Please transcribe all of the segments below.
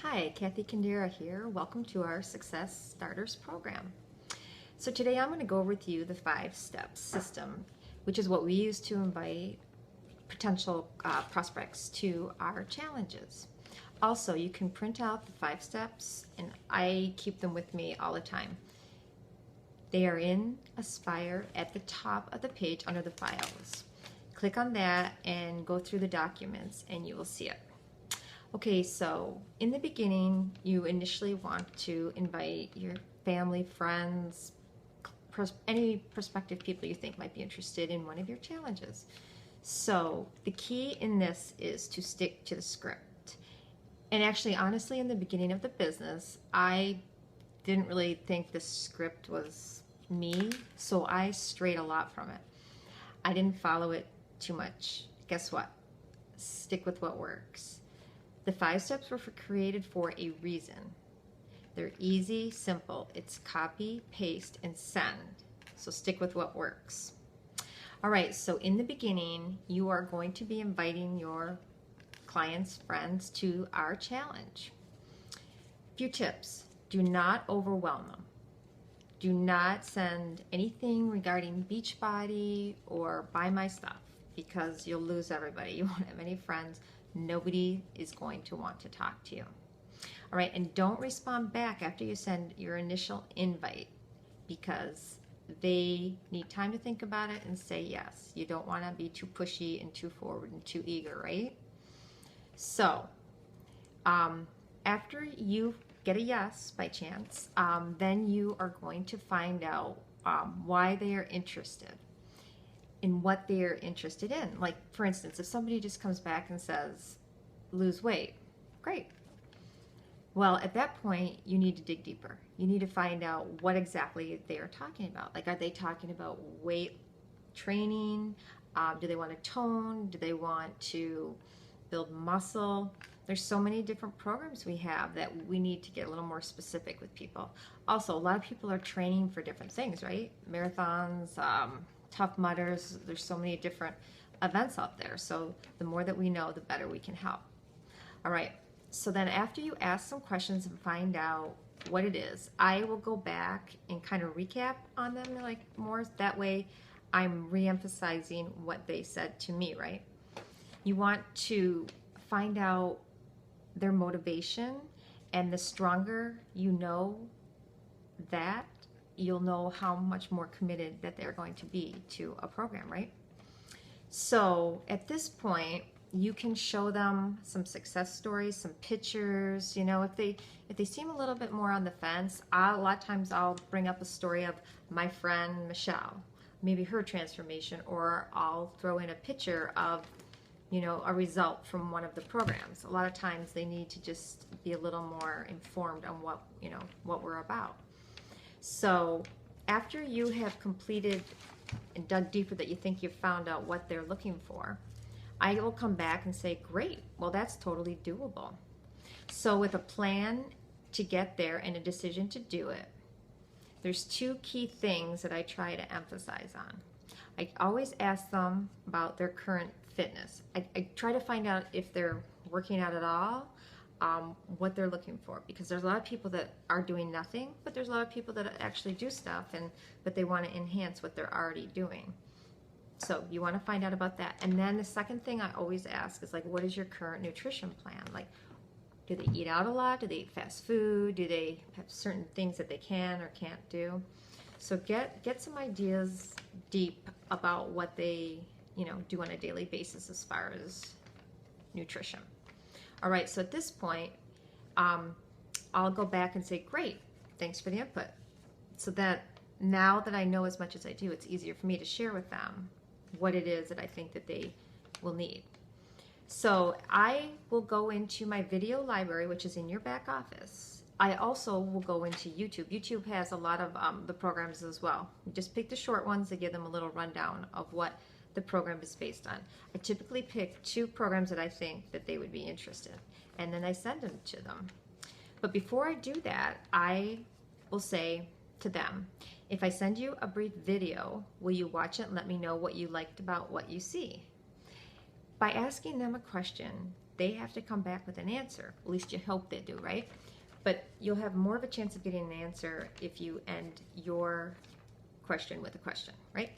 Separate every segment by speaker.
Speaker 1: Hi, Kathy Kandera here. Welcome to our Success Starters program. So today I'm going to go over with you the 5-step system, which is what we use to invite potential prospects to our challenges. Also, you can print out the 5 steps, and I keep them with me all the time. They are in Aspire at the top of the page under the files. Click on that and go through the documents and you will see it. Okay, so in the beginning, you initially want to invite your family, friends, any prospective people you think might be interested in one of your challenges. So the key in this is to stick to the script. And actually, honestly, in the beginning of the business, I didn't really think the script was me, so I strayed a lot from it. I didn't follow it too much. Guess what? Stick with what works. The 5 steps were created for a reason. They're easy, simple. It's copy, paste, and send. So stick with what works. All right, so in the beginning, you are going to be inviting your clients, friends to our challenge. Few tips. Do not overwhelm them. Do not send anything regarding Beachbody or buy my stuff because you'll lose everybody. You won't have any friends. Nobody is going to want to talk to you. All right, and don't respond back after you send your initial invite because they need time to think about it and say yes. You don't want to be too pushy and too forward and too eager, right? So after you get a yes by chance, then you are going to find out why they are interested in what they're interested in. Like, for instance, if somebody just comes back and says, lose weight, great. Well, at that point, you need to dig deeper. You need to find out what exactly they are talking about. Like, are they talking about weight training? Do they want to tone? Do they want to build muscle? There's so many different programs we have that we need to get a little more specific with people. Also, a lot of people are training for different things, right? Marathons, Tough Mudders, there's so many different events out there. So the more that we know, the better we can help. All right, so then after you ask some questions and find out what it is, I will go back and kind of recap on them like more. That way I'm re-emphasizing what they said to me, right? You want to find out their motivation, and the stronger you know that, you'll know how much more committed that they're going to be to a program, right? So at this point, you can show them some success stories, some pictures. You know, if they seem a little bit more on the fence, a lot of times I'll bring up a story of my friend Michelle, maybe her transformation, or I'll throw in a picture of, you know, a result from one of the programs. A lot of times they need to just be a little more informed on what, you know, what we're about. So after you have completed and dug deeper that you think you've found out what they're looking for, I will come back and say, great, well, that's totally doable. So with a plan to get there and a decision to do it, there's 2 key things that I try to emphasize on. I always ask them about their current fitness. I try to find out if they're working out at all, what they're looking for, because there's a lot of people that are doing nothing, but there's a lot of people that actually do stuff, but they want to enhance what they're already doing. So you want to find out about that. And then the second thing I always ask is, like, what is your current nutrition plan? Like, do they eat out a lot? Do they eat fast food? Do they have certain things that they can or can't do? So get some ideas deep about what they, you know, do on a daily basis as far as nutrition. All right, so at this point, I'll go back and say, great, thanks for the input. So that now that I know as much as I do, it's easier for me to share with them what it is that I think that they will need. So I will go into my video library, which is in your back office. I also will go into YouTube. YouTube has a lot of the programs as well. You just pick the short ones to give them a little rundown of what the program is based on. I typically pick 2 programs that I think that they would be interested, and then I send them to them. But before I do that, I will say to them, if I send you a brief video, will you watch it and let me know what you liked about what you see? By asking them a question, they have to come back with an answer. At least you hope they do, right? But you'll have more of a chance of getting an answer if you end your question with a question, right?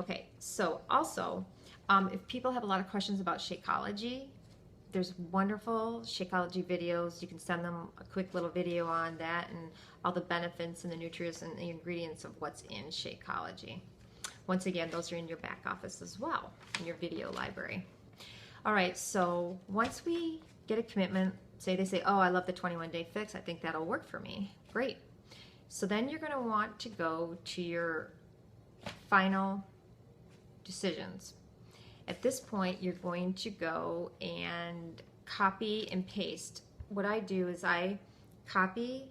Speaker 1: Okay, so also, if people have a lot of questions about Shakeology, there's wonderful Shakeology videos. You can send them a quick little video on that and all the benefits and the nutrients and the ingredients of what's in Shakeology. Once again, those are in your back office as well, in your video library. All right, so once we get a commitment, say they say, oh, I love the 21-day fix, I think that'll work for me. Great. So then you're gonna want to go to your final decisions. At this point, you're going to go and copy and paste. What I do is I copy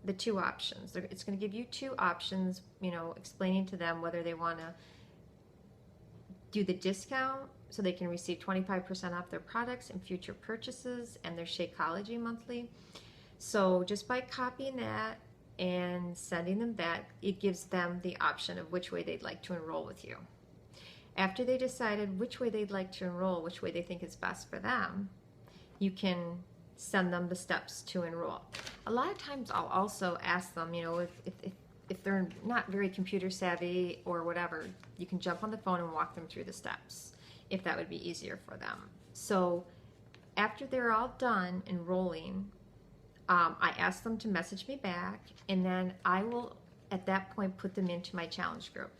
Speaker 1: the two options. It's going to give you two options, you know, explaining to them whether they want to do the discount so they can receive 25% off their products and future purchases and their Shakeology monthly. So just by copying that and sending them that, it gives them the option of which way they'd like to enroll with you. After they decided which way they'd like to enroll, which way they think is best for them, you can send them the steps to enroll. A lot of times I'll also ask them, you know, if they're not very computer savvy or whatever, you can jump on the phone and walk them through the steps, if that would be easier for them. So after they're all done enrolling, I ask them to message me back, and then I will, at that point, put them into my challenge group.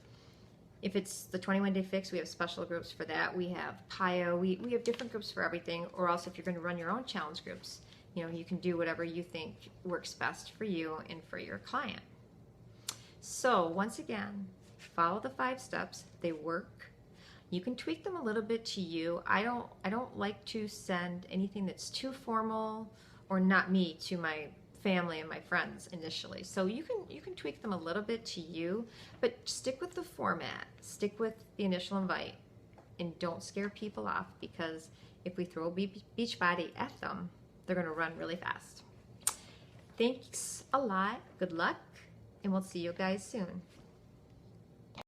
Speaker 1: If it's the 21-day fix, we have special groups for that. We have PIO. We have different groups for everything. Or else if you're going to run your own challenge groups, you know, you can do whatever you think works best for you and for your client. So once again, follow the 5 steps. They work. You can tweak them a little bit to you. I don't like to send anything that's too formal or not me to my family and my friends initially. So you can tweak them a little bit to you, but stick with the format, stick with the initial invite, and don't scare people off, because if we throw Beachbody at them, they're gonna run really fast. Thanks a lot, good luck, and we'll see you guys soon.